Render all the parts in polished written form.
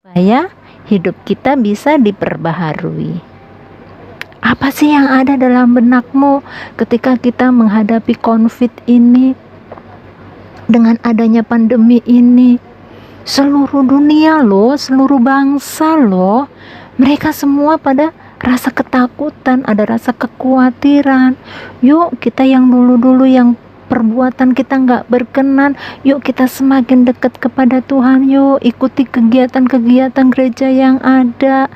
supaya hidup kita bisa diperbaharui. Apa sih yang ada dalam benakmu ketika kita menghadapi COVID ini? Dengan adanya pandemi ini, seluruh dunia loh, seluruh bangsa loh, mereka semua pada rasa ketakutan, ada rasa kekhawatiran. Yuk kita yang dulu-dulu yang perbuatan kita nggak berkenan, yuk kita semakin dekat kepada Tuhan. Yuk ikuti kegiatan-kegiatan gereja yang ada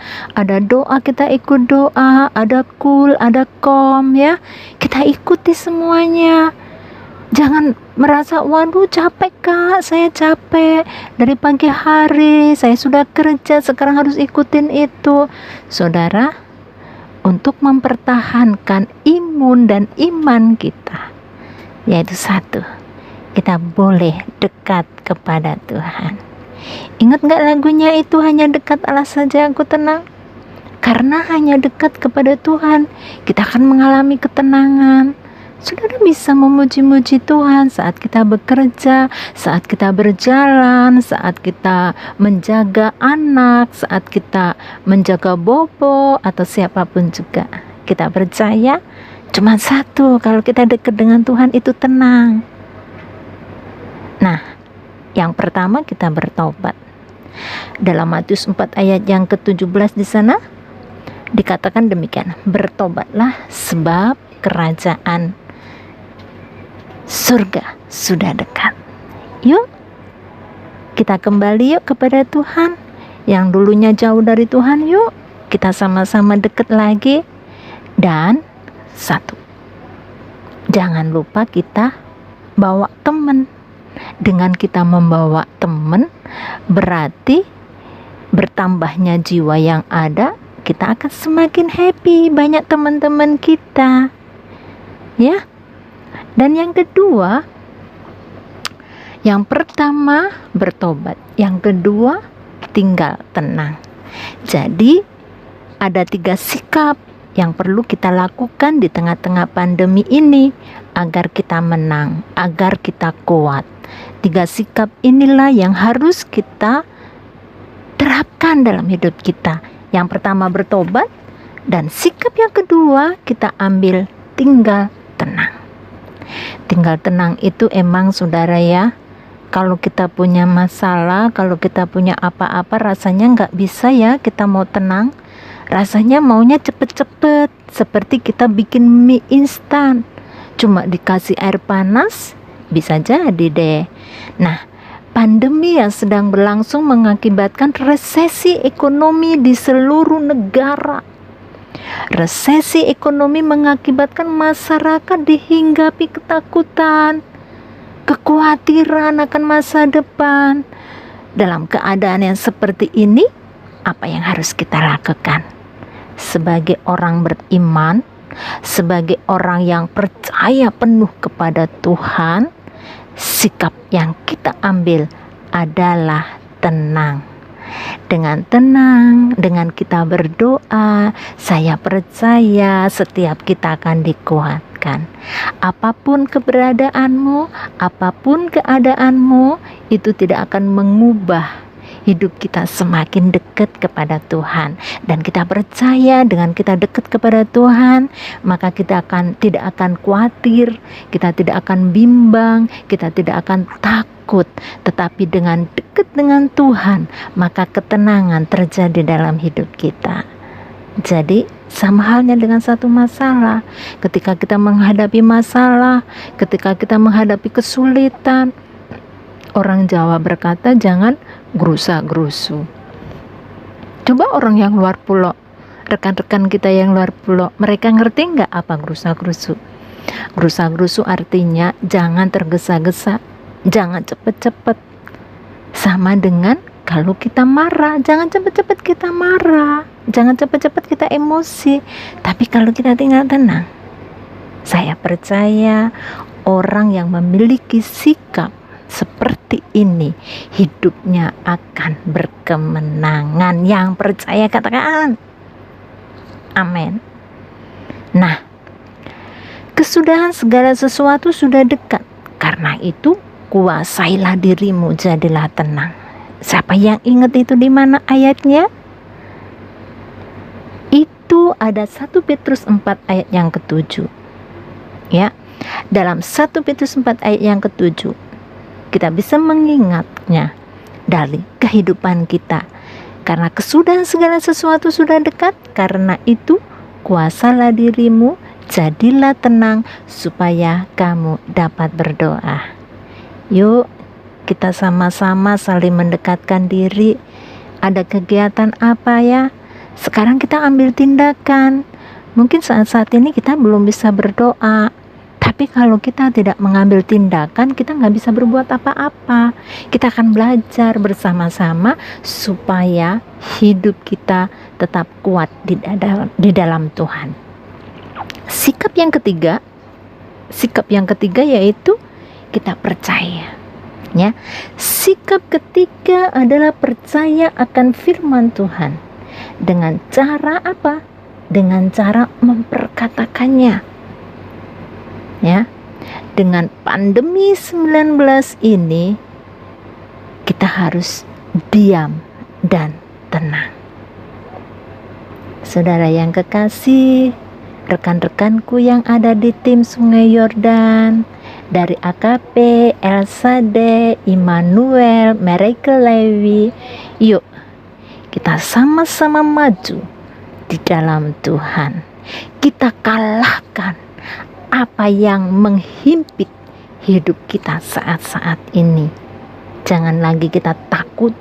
doa, kita ikut doa, ada kul, ada kom, ya kita ikuti semuanya. Jangan merasa, waduh capek kak, saya capek dari pagi hari, saya sudah kerja, sekarang harus ikutin itu. Saudara, untuk mempertahankan imun dan iman kita, yaitu satu, kita boleh dekat kepada Tuhan. Ingat gak lagunya itu, hanya dekat Allah saja aku tenang? Karena hanya dekat kepada Tuhan, kita akan mengalami ketenangan. Saudara bisa memuji-muji Tuhan saat kita bekerja, saat kita berjalan, saat kita menjaga anak, saat kita menjaga bobo atau siapapun juga. Kita percaya cuma satu, kalau kita dekat dengan Tuhan itu tenang. Nah, yang pertama kita bertobat. Dalam Matius 4 ayat yang ke-17 di sana dikatakan demikian, bertobatlah sebab kerajaan surga sudah dekat. Yuk kita kembali yuk kepada Tuhan. Yang dulunya jauh dari Tuhan, yuk kita sama-sama dekat lagi. Dan satu, jangan lupa kita bawa teman. Dengan kita membawa teman, berarti bertambahnya jiwa yang ada, kita akan semakin happy, banyak teman-teman kita, ya. Dan yang kedua, yang pertama bertobat, yang kedua tinggal tenang. Jadi ada 3 sikap yang perlu kita lakukan di tengah-tengah pandemi ini agar kita menang, agar kita kuat. 3 sikap inilah yang harus kita terapkan dalam hidup kita. Yang pertama bertobat, dan sikap yang kedua kita ambil tinggal tenang. Tinggal tenang itu emang saudara ya, kalau kita punya masalah, kalau kita punya apa-apa, rasanya nggak bisa ya kita mau tenang. Rasanya maunya cepet-cepet, seperti kita bikin mie instan, cuma dikasih air panas bisa jadi deh. Nah, pandemi yang sedang berlangsung mengakibatkan resesi ekonomi di seluruh negara. Resesi ekonomi mengakibatkan masyarakat dihinggapi ketakutan, kekhawatiran akan masa depan. Dalam keadaan yang seperti ini, apa yang harus kita lakukan? Sebagai orang beriman, sebagai orang yang percaya penuh kepada Tuhan, sikap yang kita ambil adalah tenang. Dengan tenang, dengan kita berdoa, saya percaya setiap kita akan dikuatkan. Apapun keberadaanmu, apapun keadaanmu, itu tidak akan mengubah hidup kita semakin dekat kepada Tuhan. Dan kita percaya dengan kita dekat kepada Tuhan, maka kita tidak akan khawatir, kita tidak akan bimbang, kita tidak akan takut. Tetapi dengan dekat dengan Tuhan, maka ketenangan terjadi dalam hidup kita. Jadi sama halnya dengan satu masalah. Ketika kita menghadapi masalah, ketika kita menghadapi kesulitan, orang Jawa berkata jangan gerusa-gerusu. Coba orang yang luar pulau, rekan-rekan kita yang luar pulau, mereka ngerti nggak apa gerusa-gerusu? Gerusa-gerusu artinya jangan tergesa-gesa, jangan cepet-cepet. Sama dengan kalau kita marah, jangan cepet-cepet kita marah, jangan cepet-cepet kita emosi. Tapi kalau kita tinggal tenang, saya percaya orang yang memiliki sikap seperti ini, hidupnya akan berkemenangan. Yang percaya katakan amin. Nah, kesudahan segala sesuatu sudah dekat. Karena itu kuasailah dirimu, jadilah tenang. Siapa yang ingat itu di mana ayatnya? Itu ada 1 Petrus 4 ayat yang ke-7. Ya. Dalam 1 Petrus 4 ayat yang ke-7 kita bisa mengingatnya dari kehidupan kita. Karena kesudahan segala sesuatu sudah dekat, karena itu kuasalah dirimu, jadilah tenang supaya kamu dapat berdoa. Yuk kita sama-sama saling mendekatkan diri. Ada kegiatan apa ya? Sekarang kita ambil tindakan. Mungkin saat-saat ini kita belum bisa berdoa, tapi kalau kita tidak mengambil tindakan, kita nggak bisa berbuat apa-apa. Kita akan belajar bersama-sama supaya hidup kita tetap kuat di dalam Tuhan. Sikap yang ketiga yaitu kita percaya. Ya, sikap ketiga adalah percaya akan firman Tuhan. Dengan cara apa? Dengan cara memperkatakannya. Ya, dengan pandemi 19 ini kita harus diam dan tenang. Saudara yang kekasih, rekan-rekanku yang ada di tim Sungai Yordan, dari AKP, Elsade, Immanuel, Miracle Lewi, yuk kita sama-sama maju di dalam Tuhan. Kita kalahkan apa yang menghimpit hidup kita saat-saat ini. Jangan lagi kita takut,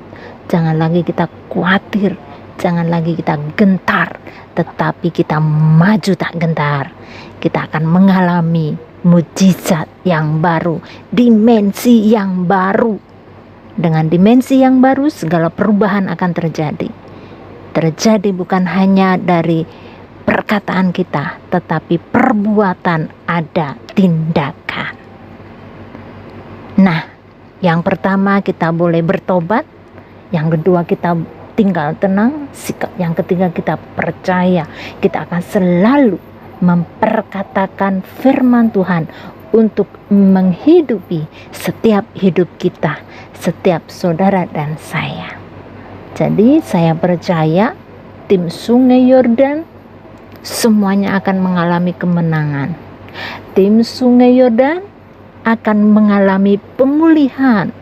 jangan lagi kita khawatir, jangan lagi kita gentar, tetapi kita maju tak gentar. Kita akan mengalami mujizat yang baru, dimensi yang baru. Dengan dimensi yang baru, segala perubahan akan terjadi. Terjadi bukan hanya dari perkataan kita, tetapi perbuatan, ada tindakan. Nah, yang pertama kita boleh bertobat, yang kedua kita tinggal tenang, sikap yang ketiga kita percaya. Kita akan selalu memperkatakan firman Tuhan untuk menghidupi setiap hidup kita, setiap saudara dan saya. Jadi saya percaya tim Sungai Yordan semuanya akan mengalami kemenangan. Tim Sungai Yordan akan mengalami pemulihan.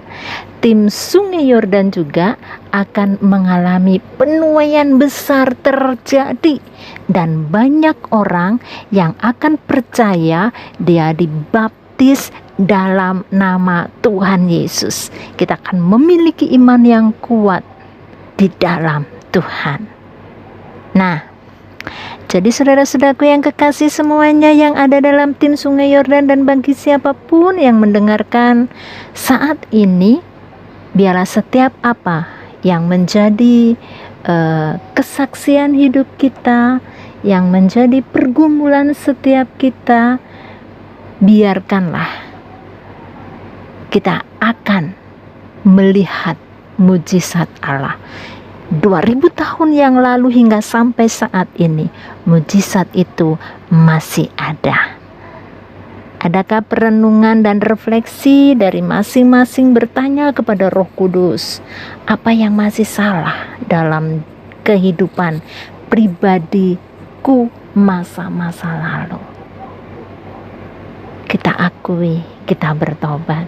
Tim Sungai Yordan juga akan mengalami penuaian besar terjadi, dan banyak orang yang akan percaya dia dibaptis dalam nama Tuhan Yesus. Kita akan memiliki iman yang kuat di dalam Tuhan. Nah, jadi saudara-saudaraku yang kekasih semuanya yang ada dalam tim Sungai Yordan, dan bagi siapapun yang mendengarkan saat ini, biarlah setiap apa yang menjadi kesaksian hidup kita, yang menjadi pergumulan setiap kita, biarkanlah kita akan melihat mujizat Allah. 2000 tahun yang lalu hingga sampai saat ini, mujizat itu masih ada. Adakah perenungan dan refleksi dari masing-masing bertanya kepada Roh Kudus, apa yang masih salah dalam kehidupan pribadiku masa-masa lalu? Kita akui, kita bertobat.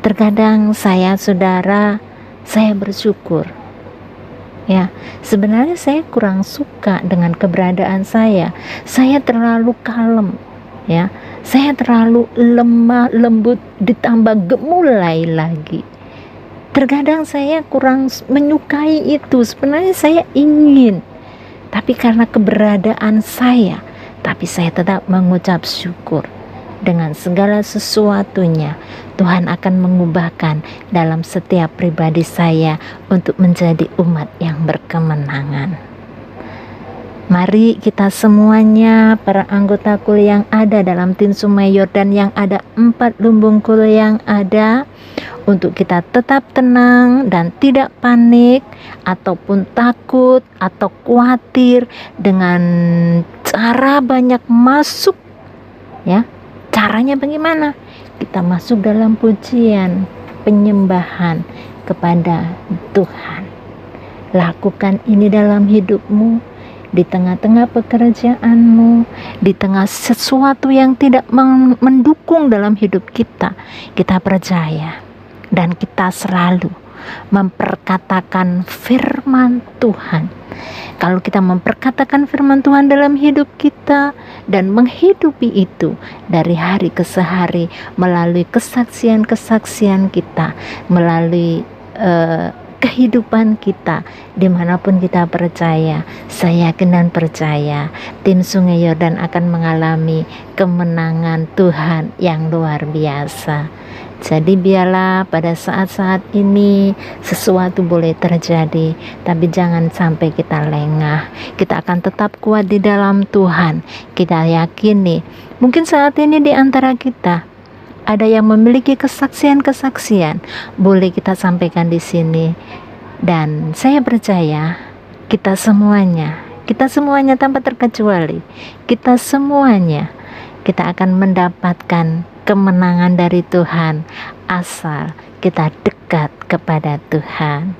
Terkadang saya bersyukur. Ya, sebenarnya saya kurang suka dengan keberadaan saya. Saya terlalu kalem, ya. Saya terlalu lemah, lembut, ditambah gemulai lagi. Terkadang saya kurang menyukai itu. Sebenarnya saya ingin, tapi karena keberadaan saya, tapi saya tetap mengucap syukur. Dengan segala sesuatunya, Tuhan akan mengubahkan dalam setiap pribadi saya untuk menjadi umat yang berkemenangan. Mari kita semuanya, para anggota kul yang ada dalam tim Sungai Yordan, yang ada 4 lumbung kul yang ada, untuk kita tetap tenang dan tidak panik ataupun takut atau khawatir dengan cara banyak masuk. Ya, caranya bagaimana? Kita masuk dalam pujian, penyembahan, kepada Tuhan. Lakukan ini dalam hidupmu, di tengah-tengah pekerjaanmu, di tengah sesuatu yang tidak mendukung dalam hidup kita. Kita percaya dan kita selalu memperkatakan firman Tuhan. Kalau kita memperkatakan firman Tuhan dalam hidup kita dan menghidupi itu dari hari ke hari melalui kesaksian-kesaksian kita, melalui kehidupan kita, dimanapun kita percaya, saya yakin dan percaya tim Sungai Yordan akan mengalami kemenangan Tuhan yang luar biasa. Jadi biarlah pada saat-saat ini sesuatu boleh terjadi, tapi jangan sampai kita lengah. Kita akan tetap kuat di dalam Tuhan. Kita yakini mungkin saat ini di antara kita ada yang memiliki kesaksian-kesaksian, boleh kita sampaikan di sini. Dan saya percaya kita semuanya tanpa terkecuali, kita akan mendapatkan kemenangan dari Tuhan asal kita dekat kepada Tuhan.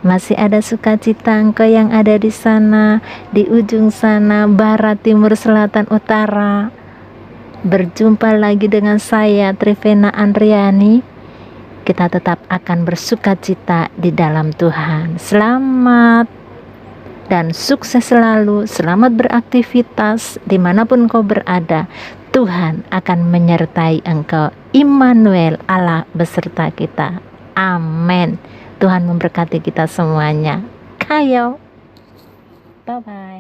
Masih ada sukacita engkau yang ada di sana, di ujung sana, barat, timur, selatan, utara. Berjumpa lagi dengan saya, Trivena Andriani. Kita tetap akan bersukacita di dalam Tuhan. Selamat dan sukses selalu. Selamat beraktivitas dimanapun kau berada. Tuhan akan menyertai engkau. Immanuel, Allah beserta kita. Amin. Tuhan memberkati kita semuanya. Kayo. Bye-bye.